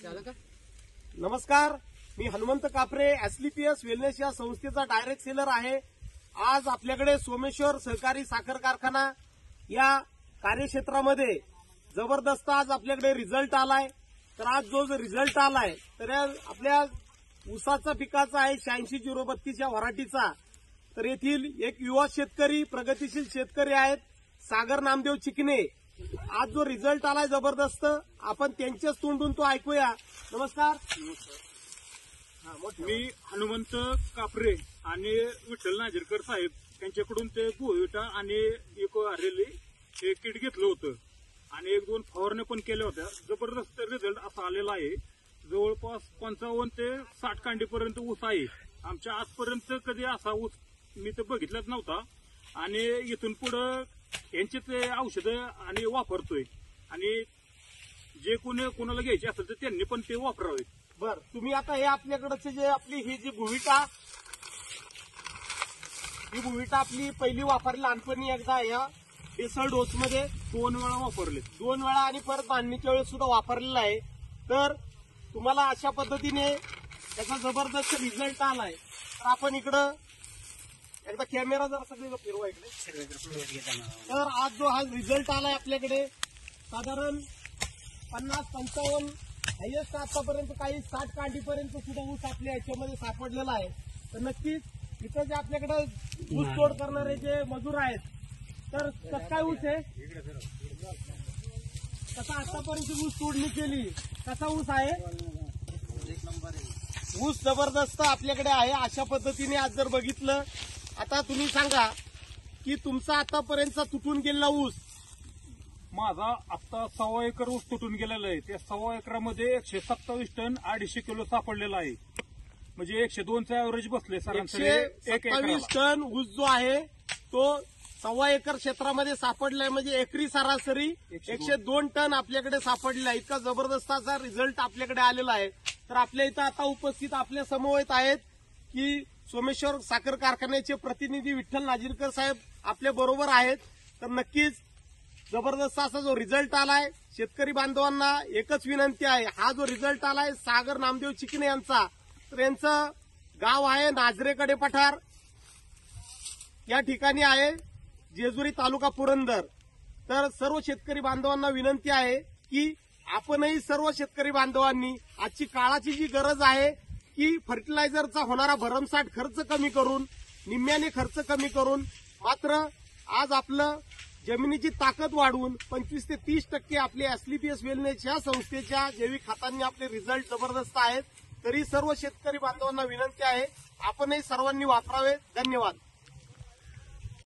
नमस्कार, मी हनुमंत कापरे, एसलीपीएस वेलनेस या संस्थेचा डायरेक्ट सेलर आहे। आज आपल्याकडे सोमेश्वर सहकारी साखर कारखाना या कार्यक्षेत्रामध्ये जबरदस्त आज आपल्याकडे रिझल्ट आलाय। तर आज जो रिझल्ट आलाय तर आपल्या ऊसाचा पिकाचा आहे 86-032 या व्हरायटीचा। तर येथील एक युवा शेतकरी, प्रगतिशील शेतकरी आहेत सागर नामदेव चिकणे। आज जो रिझल्ट आलाय जबरदस्त, आपण त्यांच्याच तोंडून तो ऐकूया। नमस्कार, मी हनुमंत कापरे आणि विठ्ठल नाझिरकर साहेब यांच्याकडून ते गुविटा आणि इको आरेली हे किट घेतलं होतं आणि 1-2 फवारण्या पण केल्या होत्या। जबरदस्त रिझल्ट असा आलेला आहे। जवळपास 55 ते 60 कांडीपर्यंत ऊस आहे। आमच्या आजपर्यंत कधी असा ऊस मी तर बघितलाच नव्हता आणि इथून पुढे यांचेच औषधं आणि वापरतोय आणि जे कोणाला घ्यायचे असेल तर त्यांनी पण ते वापरावे। बर, तुम्ही आता हे आपल्याकडचे जे आपली ही जी भुविटा आपली पहिली वापरली लहानपणी एकदा या बेसल डोस मध्ये 2 वेळा वापरले, 2 वेळा आणि परत बांधणीच्या वेळेस सुद्धा वापरलेला आहे। तर तुम्हाला अशा पद्धतीने त्याचा जबरदस्त रिझल्ट आलाय। तर आपण इकडं एकदा कॅमेरा जर सगळीकडे फिरवा इकडे। तर आज जो हा रिझल्ट आलाय आपल्याकडे साधारण 50-55 हायेस्ट आतापर्यंत काही 60 कांडीपर्यंत सुद्धा ऊस आपल्या याच्यामध्ये सापडलेला आहे। तर नक्कीच इथं जे आपल्याकडे ऊस तोड करणारे जे मजूर आहेत, तर कसं काय ऊस आहे, कसा आतापर्यंत ऊस तोडणी केली, कसा ऊस आहे, ऊस जबरदस्त आपल्याकडे आहे। अशा पद्धतीने आज जर बघितलं, आता तुम्ही सांगा की तुमचा आतापर्यंतचा तुटून गेलेला ऊस, माझा आता 1.25 एकर ऊस तुटून गेलेला आहे। त्या 1.25 एकरामध्ये 127 टन 250 किलो सापडलेला आहे। म्हणजे 102चा ऍव्हरेज बसले सरासरी 127 टन ऊस जो आहे तो 1.25 एकर क्षेत्रामध्ये सापडलाय। म्हणजे एकरी सरासरी 102 टन आपल्याकडे सापडलेला आहे। इतका जबरदस्त असा रिझल्ट आपल्याकडे आलेला आहे। तर आपल्या इथं आता उपस्थित आपल्या समवेत आहेत की सोमेश्वर साखर कारखान्याचे प्रतिनिधी विठ्ठल नाझिरकर साहेब आपल्या बरोबर आहेत। तर नक्कीच जबरदस्त असा जो रिझल्ट आलाय, शेतकरी बांधवांना एकच विनंती आहे, हा जो रिझल्ट आलाय सागर नामदेव चिकणे यांचा, तर यांचं गाव आहे नाझरेकडे पठार या ठिकाणी आहे, जेजुरी तालुका पुरंदर। तर सर्व शेतकरी बांधवांना विनंती आहे की आपणही सर्व शेतकरी बांधवांनी आजची काळाची जी गरज आहे की फर्टिलायझरचा होणारा भरमसाठ खर्च कमी करून, निम्म्याने खर्च कमी करून, मात्र आज आपलं जमिनीची ताकद वाढवून 25 ते 30% आपले एसलीपीएस वेलनेस या संस्थेच्या जैविक खतांनी आपले रिझल्ट जबरदस्त आहेत। तरी सर्व शेतकरी बांधवांना विनंती आहे, आपणही सर्वांनी वापरावे। धन्यवाद।